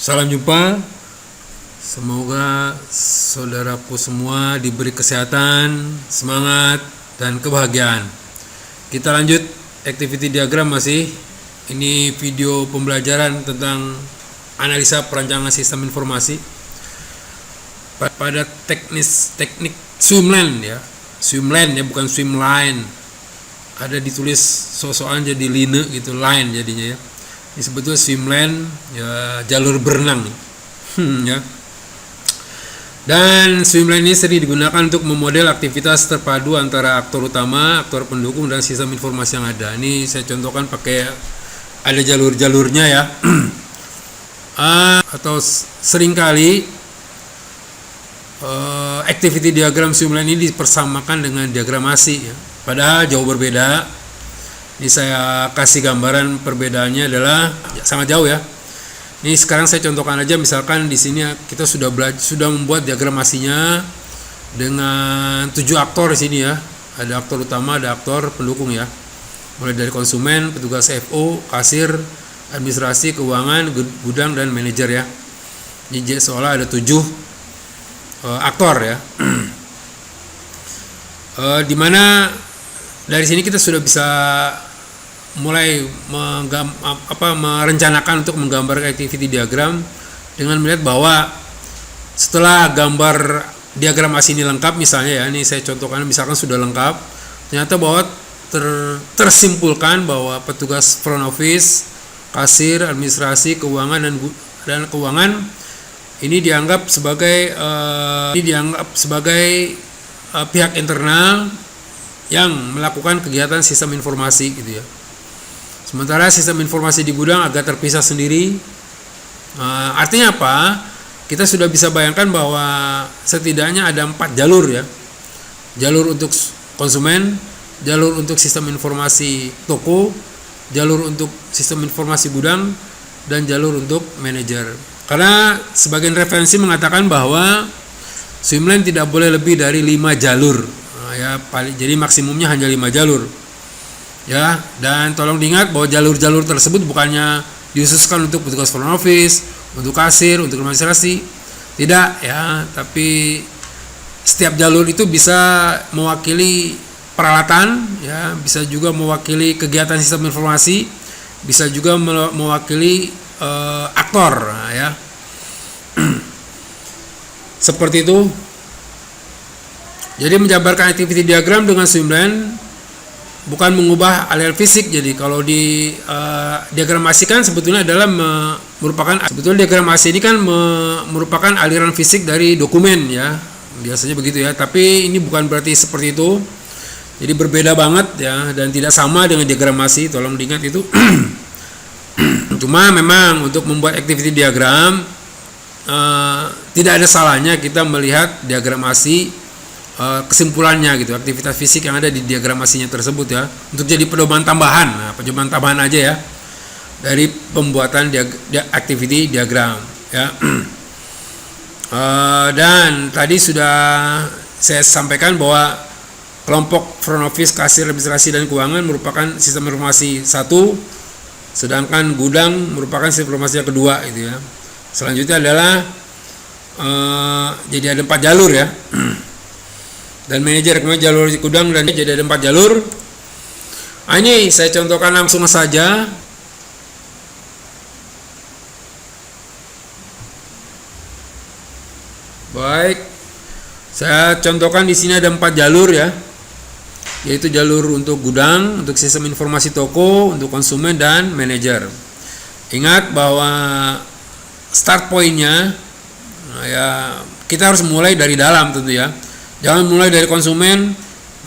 Salam jumpa. Semoga saudaraku semua diberi kesehatan, semangat, dan kebahagiaan. Kita lanjut activity diagram masih. Ini video pembelajaran tentang analisa perancangan sistem informasi pada teknik swimline ya. Swimline ya, bukan swimline. Ada ditulis sosokan jadi line gitu, line jadinya ya. Ini sebetulnya swimline ya, jalur berenang ya. Dan swimline ini sering digunakan untuk memodel aktivitas terpadu antara aktor utama, aktor pendukung, dan sistem informasi yang ada. Ini saya contohkan pakai ada jalur-jalurnya ya. Atau seringkali activity diagram swimline ini dipersamakan dengan diagramasi ya. Padahal jauh berbeda. Ini saya kasih gambaran perbedaannya adalah sangat jauh ya. Ini sekarang saya contohkan aja, misalkan di sini kita sudah membuat diagramasinya dengan 7 aktor di sini ya. Ada aktor utama, ada aktor pendukung ya. Mulai dari konsumen, petugas FO, kasir, administrasi, keuangan, gudang, dan manajer ya. Ini seolah ada 7 aktor ya. Dimana dari sini kita sudah bisa mulai merencanakan untuk menggambar activity diagram dengan melihat bahwa setelah gambar diagramasi ini lengkap, misalnya ya, ini saya contohkan misalkan sudah lengkap, ternyata bahwa tersimpulkan bahwa petugas front office, kasir, administrasi, keuangan, dan keuangan ini dianggap sebagai pihak internal yang melakukan kegiatan sistem informasi gitu ya. Sementara sistem informasi di gudang agak terpisah sendiri. Artinya apa? Kita sudah bisa bayangkan bahwa setidaknya ada 4 jalur ya. Jalur untuk konsumen, jalur untuk sistem informasi toko, jalur untuk sistem informasi gudang, dan jalur untuk manajer. Karena sebagian referensi mengatakan bahwa swimline tidak boleh lebih dari 5 jalur. Ya, jadi maksimumnya hanya 5 jalur. Ya, dan tolong diingat bahwa jalur-jalur tersebut bukannya dikhususkan untuk petugas front office, untuk kasir, untuk administrasi. Tidak ya, tapi setiap jalur itu bisa mewakili peralatan ya, bisa juga mewakili kegiatan sistem informasi, bisa juga mewakili aktor ya. Seperti itu. Jadi menjabarkan activity diagram dengan swimline bukan mengubah aliran fisik. Jadi kalau di diagramasi kan sebetulnya adalah sebetulnya diagramasi ini kan merupakan aliran fisik dari dokumen ya, biasanya begitu ya. Tapi ini bukan berarti seperti itu. Jadi berbeda banget ya, dan tidak sama dengan diagramasi. Tolong diingat itu. Cuma memang untuk membuat activity diagram tidak ada salahnya kita melihat diagramasi, kesimpulannya gitu, aktivitas fisik yang ada di diagramasinya tersebut ya, untuk jadi pedoman tambahan. Pedoman tambahan aja ya dari pembuatan activity diagram ya. Dan tadi sudah saya sampaikan bahwa kelompok front office, kasir, administrasi, dan keuangan merupakan sistem informasi 1, sedangkan gudang merupakan sistem informasi yang kedua gitu ya. Selanjutnya adalah jadi ada 4 jalur ya. Dan manajer, kemudian jalur di gudang, dan jadi ada 4 jalur. Ini saya contohkan langsung saja. Baik, saya contohkan di sini ada 4 jalur ya, yaitu jalur untuk gudang, untuk sistem informasi toko, untuk konsumen, dan manajer. Ingat bahwa start point-nya ya, kita harus mulai dari dalam tentu ya. Jangan mulai dari konsumen,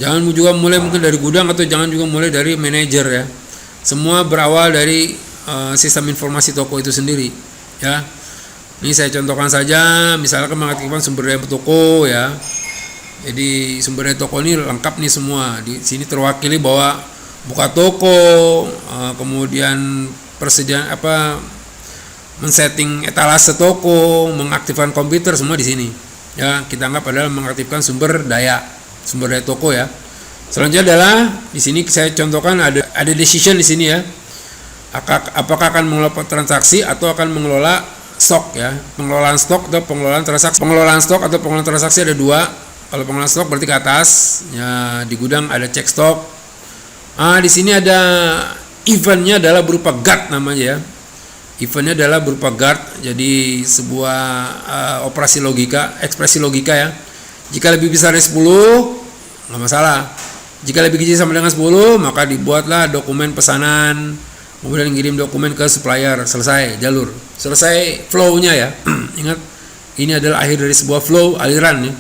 jangan juga mulai mungkin dari gudang, atau jangan juga mulai dari manajer ya. Semua berawal dari sistem informasi toko itu sendiri ya. Ini saya contohkan saja, misalkan mengaktifkan sumber daya toko ya. Jadi sumber daya toko ini lengkap nih semua. Di sini terwakili bahwa buka toko, kemudian persediaan men-setting etalase toko, mengaktifkan komputer, semua di sini. Ya, kita anggap adalah mengaktifkan sumber daya toko ya. Selanjutnya adalah di sini saya contohkan ada decision di sini ya. Apakah akan mengelola transaksi atau akan mengelola stok ya, pengelolaan stok atau pengelolaan transaksi. Pengelolaan stok atau pengelolaan transaksi ada dua. Kalau pengelolaan stok berarti ke atas, ya di gudang ada cek stok. Di sini ada eventnya adalah berupa guard namanya ya. Eventnya adalah berupa guard, jadi sebuah operasi logika, ekspresi logika ya. Jika lebih besar dari 10, nggak masalah. Jika lebih kecil sama dengan 10, maka dibuatlah dokumen pesanan, kemudian ngirim dokumen ke supplier, selesai jalur, selesai flow-nya ya. Ingat, ini adalah akhir dari sebuah flow, aliran ya.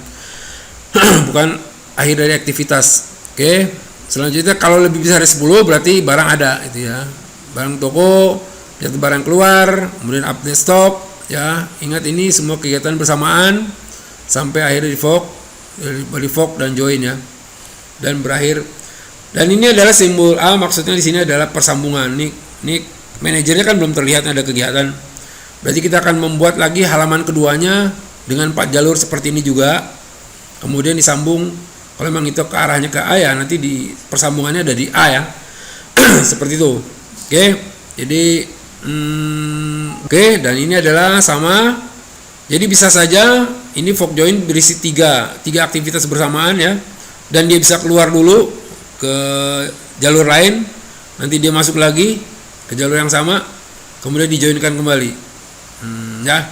Bukan akhir dari aktivitas. Oke. Selanjutnya kalau lebih besar dari 10 berarti barang ada itu ya. Barang toko, jatuh barang keluar, kemudian update stop ya. Ingat ini semua kegiatan bersamaan sampai akhirnya di fork dan join ya. Dan berakhir. Dan ini adalah simbol A, maksudnya di sini adalah persambungan. Ini manajernya kan belum terlihat ada kegiatan. Berarti kita akan membuat lagi halaman keduanya dengan 4 jalur seperti ini juga. Kemudian disambung, kalau memang itu ke arahnya ke A ya, nanti di persambungannya ada di A ya. Seperti itu. Oke. Jadi oke, dan ini adalah sama. Jadi bisa saja ini fork join berisi tiga aktivitas bersamaan ya. Dan dia bisa keluar dulu ke jalur lain, nanti dia masuk lagi ke jalur yang sama, kemudian dijoinkan kembali. Ya.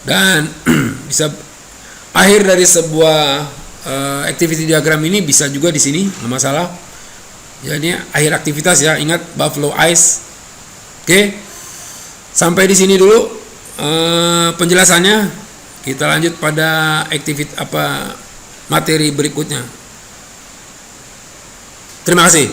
Dan bisa akhir dari sebuah activity diagram ini bisa juga di sini, nggak masalah. Ya, ini akhir aktivitas ya. Ingat Buffalo Ice. Oke. Sampai di sini dulu penjelasannya. Kita lanjut pada materi berikutnya. Terima kasih.